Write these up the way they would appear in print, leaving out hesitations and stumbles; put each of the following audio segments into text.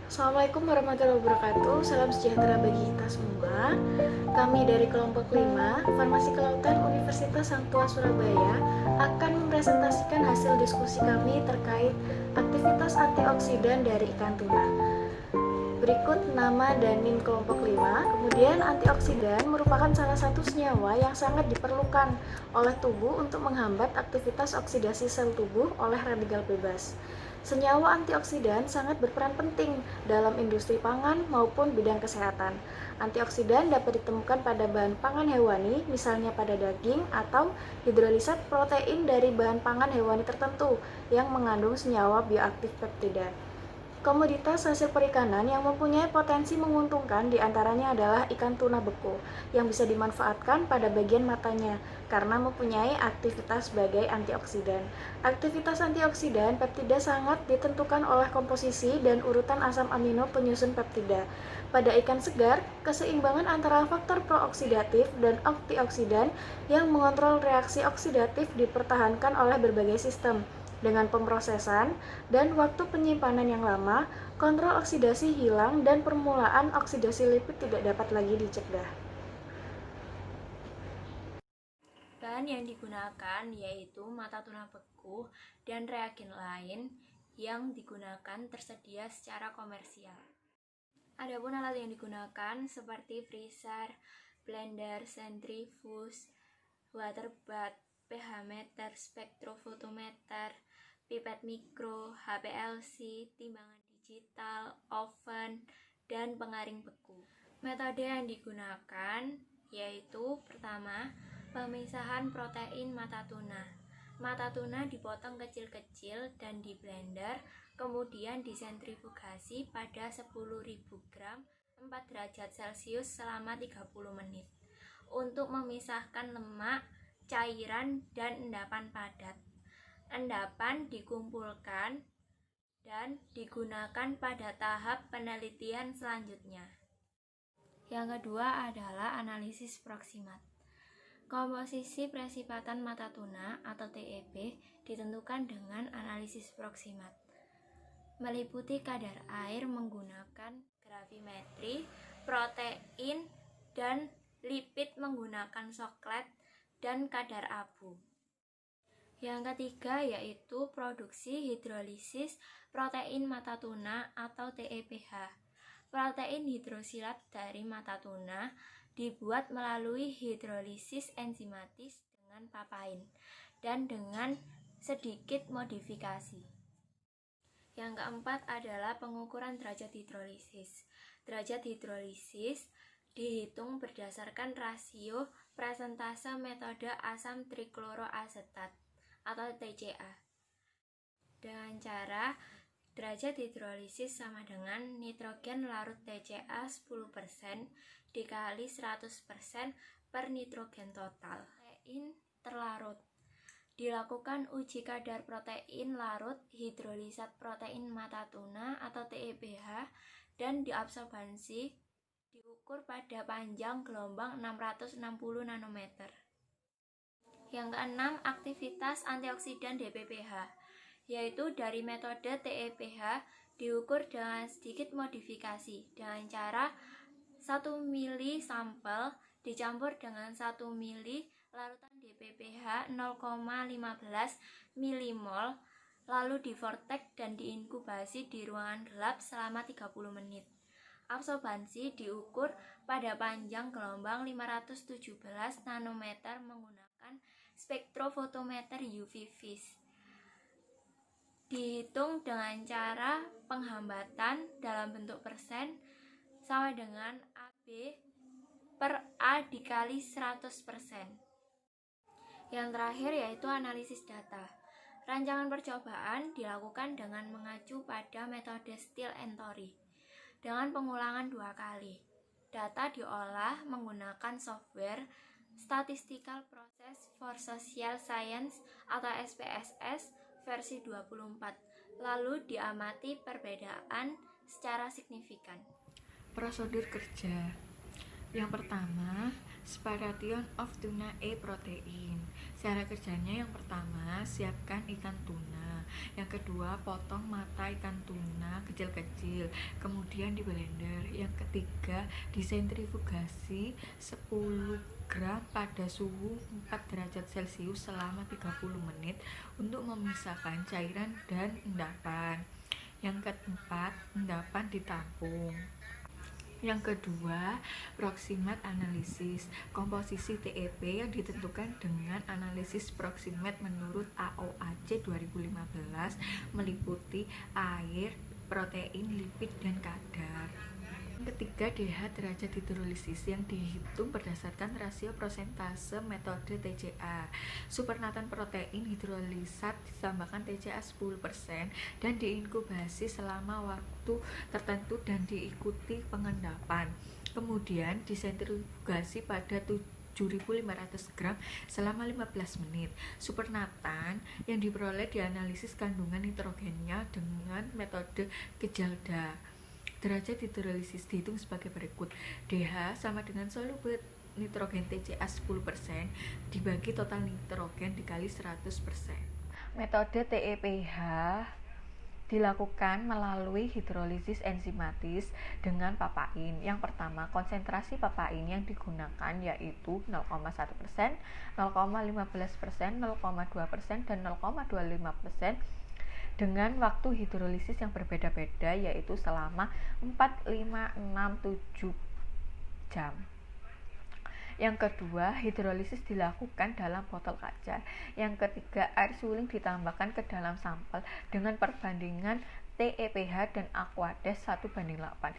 Assalamualaikum warahmatullahi wabarakatuh. Salam sejahtera bagi kita semua. Kami dari kelompok 5 Farmasi Kelautan Universitas Sang Tua Surabaya akan mempresentasikan hasil diskusi kami terkait aktivitas antioksidan dari ikan tuna. Berikut nama dan NIM kelompok 5. Kemudian antioksidan merupakan salah satu senyawa yang sangat diperlukan oleh tubuh untuk menghambat aktivitas oksidasi sel tubuh oleh radikal bebas. Senyawa antioksidan sangat berperan penting dalam industri pangan maupun bidang kesehatan. Antioksidan dapat ditemukan pada bahan pangan hewani, misalnya pada daging, atau hidrolisat protein dari bahan pangan hewani tertentu yang mengandung senyawa bioaktif peptida. Komoditas hasil perikanan yang mempunyai potensi menguntungkan diantaranya adalah ikan tuna beku yang bisa dimanfaatkan pada bagian matanya karena mempunyai aktivitas sebagai antioksidan. Aktivitas antioksidan peptida sangat ditentukan oleh komposisi dan urutan asam amino penyusun peptida. Pada ikan segar, keseimbangan antara faktor prooksidatif dan antioksidan yang mengontrol reaksi oksidatif dipertahankan oleh berbagai sistem. Dengan pemrosesan dan waktu penyimpanan yang lama, kontrol oksidasi hilang dan permulaan oksidasi lipid tidak dapat lagi dicegah. Bahan yang digunakan yaitu mata tuna beku dan reagen lain yang digunakan tersedia secara komersial. Adapun alat yang digunakan seperti freezer, blender, centrifuge, water bath, pH meter, spektrofotometer, pipet mikro, HPLC, timbangan digital, oven, dan pengaring beku. Metode yang digunakan yaitu pertama, pemisahan protein mata tuna. Mata tuna dipotong kecil-kecil dan di blender, kemudian disentrifugasi pada 10.000 gram 4 derajat Celcius selama 30 menit untuk memisahkan lemak, cairan, dan endapan padat. Endapan dikumpulkan dan digunakan pada tahap penelitian selanjutnya. Yang kedua adalah analisis proksimat. Komposisi presipatan mata tuna atau TEP ditentukan dengan analisis proksimat, meliputi kadar air menggunakan gravimetri, protein, dan lipid menggunakan soklet, dan kadar abu. Yang ketiga yaitu produksi hidrolisis protein mata tuna atau TEPH. Protein hidrosilat dari mata tuna dibuat melalui hidrolisis enzimatis dengan papain dan dengan sedikit modifikasi. Yang keempat adalah pengukuran derajat hidrolisis. Derajat hidrolisis dihitung berdasarkan rasio presentase metode asam trikloroasetat atau TCA. Dengan cara derajat hidrolisis sama dengan nitrogen larut TCA 10% dikali 100% per nitrogen total. Protein terlarut. Dilakukan uji kadar protein larut hidrolisat protein mata tuna atau TEPH dan diabsorbansi diukur pada panjang gelombang 660 nanometer. Yang keenam, aktivitas antioksidan DPPH, yaitu dari metode TEPH diukur dengan sedikit modifikasi dengan cara 1 mili sampel dicampur dengan 1 mili larutan DPPH 0,15 milimol lalu divortek dan diinkubasi di ruangan gelap selama 30 menit. Absorbansi diukur pada panjang gelombang 517 nanometer menggunakan spektrofotometer UV vis. Dihitung dengan cara penghambatan dalam bentuk persen sama dengan AB per A dikali 100%. Yang terakhir yaitu analisis data. Rancangan percobaan dilakukan dengan mengacu pada metode Steele and Torrey dengan pengulangan 2 kali. Data diolah menggunakan software Statistical Process for Social Science atau SPSS versi 24, lalu diamati perbedaan secara signifikan. Prosedur kerja. Yang pertama, Spiration of Tuna A Protein. Cara kerjanya yang pertama, siapkan ikan tuna. Yang kedua, potong mata ikan tuna kecil-kecil, kemudian di blender. Yang ketiga, disentrifugasi 10 gram pada suhu 4 derajat Celcius selama 30 menit untuk memisahkan cairan dan endapan. Yang keempat, endapan ditampung. Yang kedua, proximate analysis. Komposisi TEP yang ditentukan dengan analisis proximate menurut AOAC 2015 meliputi air, protein, lipid, dan kadar. Yang ketiga, DH derajat hidrolisis yang dihitung berdasarkan rasio persentase metode TCA. Supernatan protein hidrolisat ditambahkan TCA 10% dan diinkubasi selama waktu tertentu dan diikuti pengendapan. Kemudian disentrifugasi pada 7.500 gram selama 15 menit. Supernatan yang diperoleh dianalisis kandungan nitrogennya dengan metode Gejalda. Derajat hidrolisis dihitung sebagai berikut. DH sama dengan soluble nitrogen TCA 10% dibagi total nitrogen dikali 100%. Metode TEPH dilakukan melalui hidrolisis enzimatis dengan papain. Yang pertama, konsentrasi papain yang digunakan yaitu 0,1%, 0,15%, 0,2%, dan 0,25% dengan waktu hidrolisis yang berbeda-beda yaitu selama 4, 5, 6, 7 jam. Yang kedua, hidrolisis dilakukan dalam botol kaca. Yang ketiga, air suling ditambahkan ke dalam sampel dengan perbandingan TEPH dan Aquades 1:8.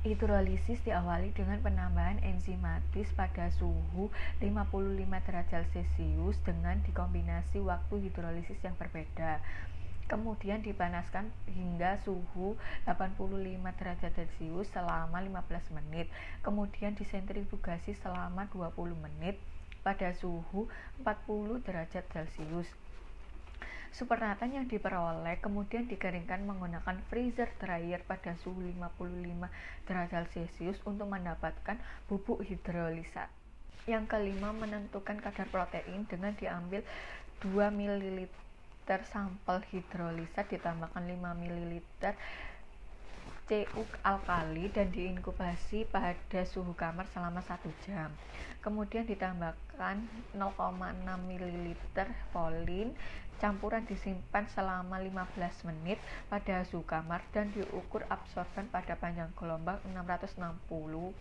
Hidrolisis diawali dengan penambahan enzimatis pada suhu 55 derajat Celcius dengan dikombinasi waktu hidrolisis yang berbeda. Kemudian dipanaskan hingga suhu 85 derajat Celcius selama 15 menit. Kemudian disentrifugasi selama 20 menit pada suhu 40 derajat Celcius. Supernatan yang diperoleh kemudian dikeringkan menggunakan freezer dryer pada suhu 55 derajat Celcius untuk mendapatkan bubuk hidrolisat. Yang kelima, menentukan kadar protein dengan diambil 2 ml sampel hidrolisat ditambahkan 5 ml CU alkali dan diinkubasi pada suhu kamar selama 1 jam. Kemudian ditambahkan 0,6 ml folin. Campuran disimpan selama 15 menit pada suhu kamar dan diukur absorban pada panjang gelombang 660.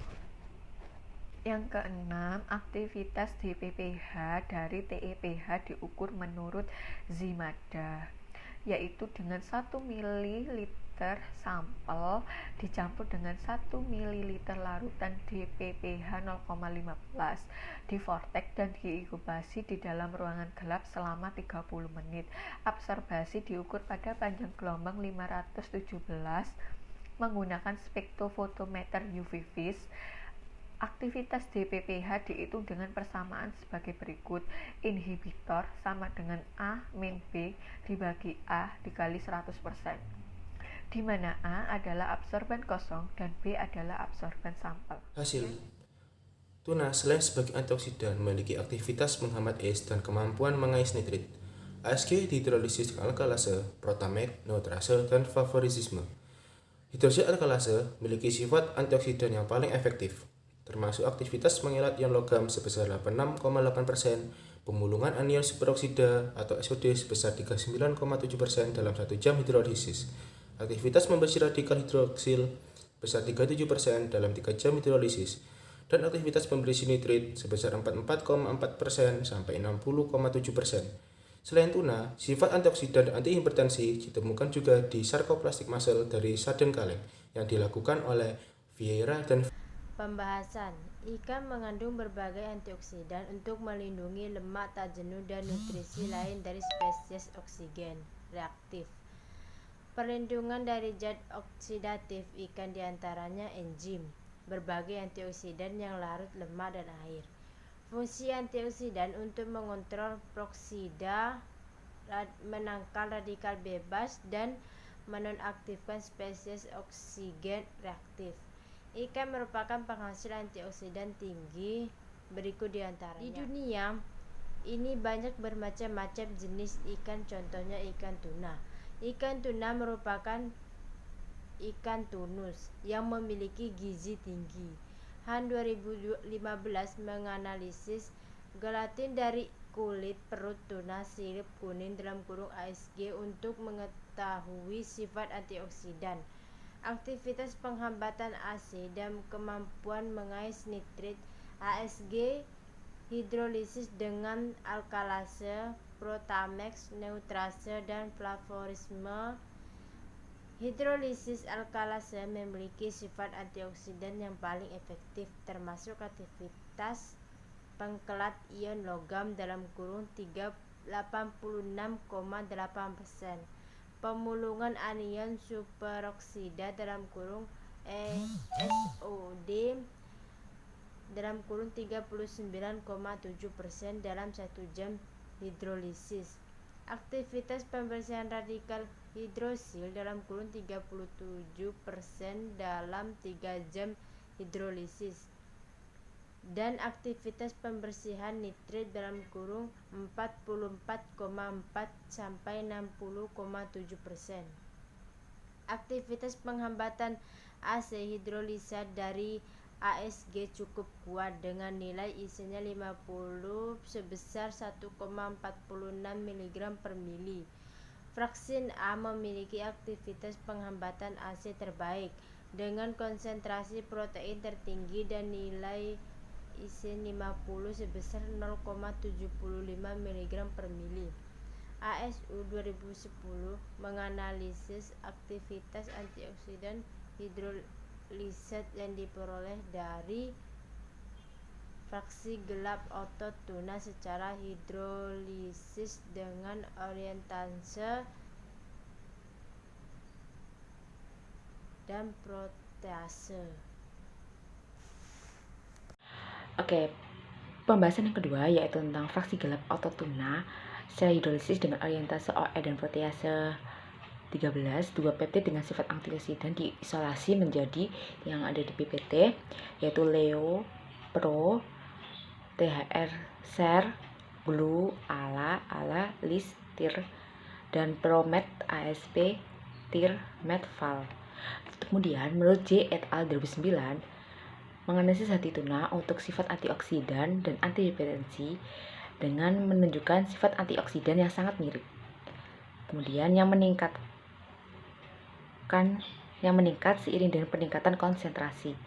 Yang keenam, aktivitas DPPH dari TEPH diukur menurut Zimada, yaitu dengan 1 ml sampel dicampur dengan 1 ml larutan DPPH 0,15 di vortex dan diinkubasi di dalam ruangan gelap selama 30 menit. Absorbasi diukur pada panjang gelombang 517 menggunakan spektrofotometer UV vis. Aktivitas DPPH dihitung dengan persamaan sebagai berikut. Inhibitor sama dengan A min B dibagi A dikali 100%, di mana A adalah absorban kosong dan B adalah absorban sampel. Hasil: tuna selain sebagai antioksidan memiliki aktivitas menghambat es dan kemampuan mengais nitrit. ASG dihidrolisis alkalase, protamate, neutrase, dan favorisisme. Hidrosit alkalase memiliki sifat antioksidan yang paling efektif, termasuk aktivitas mengelat ion logam sebesar 86,8%, pemulungan anion superoksida atau SOD sebesar 39,7% dalam 1 jam hidrolisis, aktivitas membersih radikal hidroksil sebesar 37% dalam 3 jam hidrolisis, dan aktivitas pembersih nitrit sebesar 44,4% sampai 60,7%. Selain tuna, sifat antioksidan dan antihipertensi ditemukan juga di sarcoplastic muscle dari sarden kaleng yang dilakukan oleh Vieira dan Pembahasan. Ikan mengandung berbagai antioksidan untuk melindungi lemak tak jenuh dan nutrisi lain dari spesies oksigen reaktif. Perlindungan dari zat oksidatif ikan diantaranya enzim, berbagai antioksidan yang larut lemak dan air. Fungsi antioksidan untuk mengontrol peroksida, menangkal radikal bebas, dan menonaktifkan spesies oksigen reaktif. Ikan merupakan penghasil antioksidan tinggi. Berikut diantaranya. Di dunia ini banyak bermacam-macam jenis ikan, contohnya ikan tuna. Ikan tuna merupakan ikan tunus yang memiliki gizi tinggi. Han 2015 menganalisis gelatin dari kulit perut tuna sirip kuning (ASG) untuk mengetahui sifat antioksidan, aktivitas penghambatan AC, dan kemampuan mengais nitrit. ASG hidrolisis dengan alkalase, protamax, neutrase, dan flavorisme. Hidrolisis alkalase memiliki sifat antioksidan yang paling efektif, termasuk aktivitas pengkelat ion logam (86,8%), pemulungan anion superoksida (SOD) 39,7% dalam 1 jam hidrolisis. Aktivitas pembersihan radikal hidrosil (37% dalam 3 jam hidrolisis, dan aktivitas pembersihan nitrit (44,4-60,7%). Aktivitas penghambatan AC hidrolisa dari ASG cukup kuat dengan nilai isinya 50 sebesar 1,46 mg per mili. Vaksin A memiliki aktivitas penghambatan AC terbaik dengan konsentrasi protein tertinggi dan nilai isin 50 sebesar 0,75 mg per mili. ASU 2010 menganalisis aktivitas antioksidan hidrolisat yang diperoleh dari fraksi gelap otot tuna secara hidrolisis dengan orientase dan protease. Oke, pembahasan yang kedua yaitu tentang fraksi gelap otot tuna secara hidrolisis dengan orientase OE dan protease. 13. Dua peptid dengan sifat antioksidan diisolasi menjadi yang ada di PPT, yaitu Leo, Pro, THR, Ser, Blue, Ala, Lis, Tir, dan Promet, ASP, Tir, Met, Val. Kemudian, menurut J et al. 2009, menganalisis hati tuna untuk sifat antioksidan dan antihipertensi dengan menunjukkan sifat antioksidan yang sangat mirip. Kemudian yang meningkat seiring dengan peningkatan konsentrasi.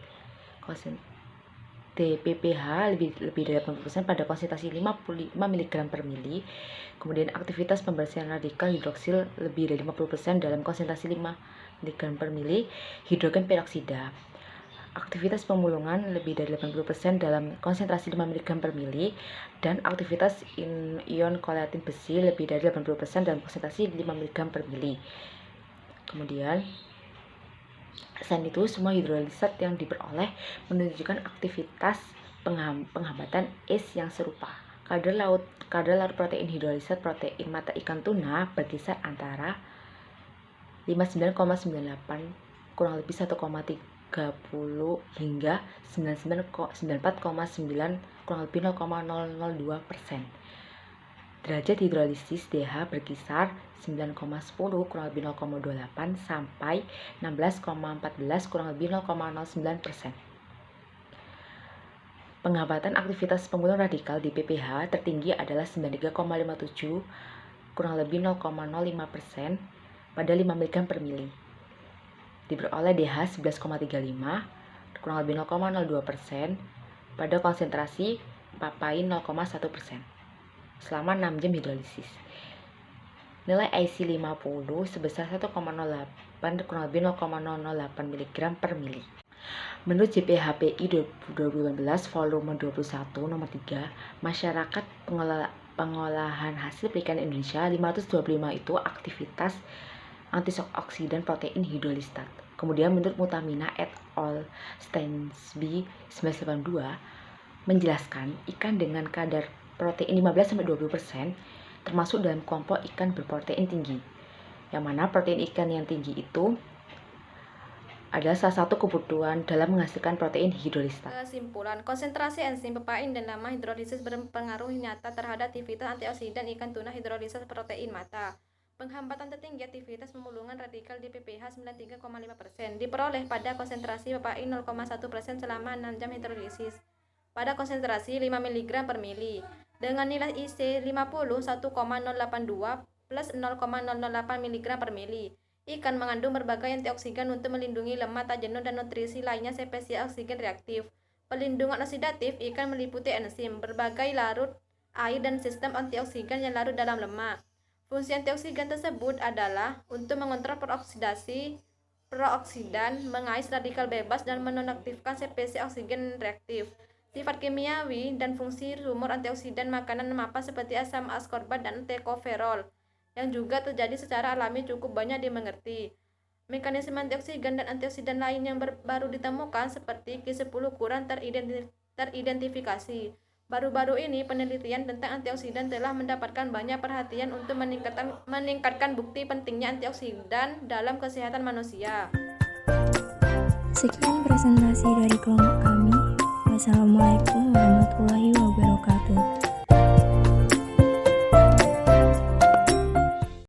DPPH lebih dari 80% pada konsentrasi 55 mg per mili. Kemudian aktivitas pembersihan radikal hidroksil lebih dari 50% dalam konsentrasi 5 mg per mili. Hidrogen peroksida. Aktivitas pemulungan lebih dari 80% dalam konsentrasi 5 mg per mili, dan aktivitas ion kolatin besi lebih dari 80% dalam konsentrasi 5 mg per mili. Kemudian, selain itu, semua hidrolisat yang diperoleh menunjukkan aktivitas penghambatan ACE yang serupa. Kadar larut protein hidrolisat protein mata ikan tuna berkisar antara 59,98 kurang lebih 1,30 hingga 94,9 kurang lebih 0,002%. Derajat hidrolisis DH berkisar 9,10 kurang lebih 0,28 sampai 16,14 kurang lebih 0,09%. Penghambatan aktivitas pemulung radikal di PPH tertinggi adalah 93,57 kurang lebih 0,05% pada 5 mg per mili. Diperoleh DH 11,35 kurang lebih 0,02% pada konsentrasi papain 0,1% selama 6 jam hidrolisis. Nilai IC 50 sebesar 1,08 kurang lebih 0,008 mg per mili. Menurut JPHPI 2018 volume 21 nomor 3, masyarakat pengolahan hasil perikanan Indonesia 525 itu aktivitas antioksidan protein hidrolisat. Kemudian menurut Mutamina et al. Stensby 1982 menjelaskan ikan dengan kadar protein 15-20% termasuk dalam kelompok ikan berprotein tinggi, yang mana protein ikan yang tinggi itu adalah salah satu kebutuhan dalam menghasilkan protein hidrolisat. Kesimpulan, konsentrasi enzim pepain dan lama hidrolisis berpengaruh nyata terhadap aktivitas antioksidan ikan tuna hidrolisis protein mata. Penghambatan tertinggi aktivitas pemulungan radikal di ppH 93,5% diperoleh pada konsentrasi pepain 0,1% selama 6 jam hidrolisis pada konsentrasi 5 mg per mili dengan nilai IC 50 1,082 plus 0,008 mg per mili. Ikan mengandung berbagai antioksidan untuk melindungi lemak tak jenuh dan nutrisi lainnya spesies oksigen reaktif. Pelindungan oksidatif ikan meliputi enzim, berbagai larut air dan sistem antioksidan yang larut dalam lemak. Fungsi antioksidan tersebut adalah untuk mengontrol peroksidan, mengais radikal bebas dan menonaktifkan spesies oksigen reaktif. Sifat kimiawi dan fungsi sumur antioksidan makanan mapa seperti asam askorbat dan tocopherol yang juga terjadi secara alami cukup banyak dimengerti. Mekanisme antioksidan dan antioksidan lain yang baru ditemukan seperti Q10 kurang teridentifikasi. Baru-baru ini penelitian tentang antioksidan telah mendapatkan banyak perhatian untuk meningkatkan bukti pentingnya antioksidan dalam kesehatan manusia. Sekian presentasi dari kelompok kami. Wassalamualaikum warahmatullahi wabarakatuh.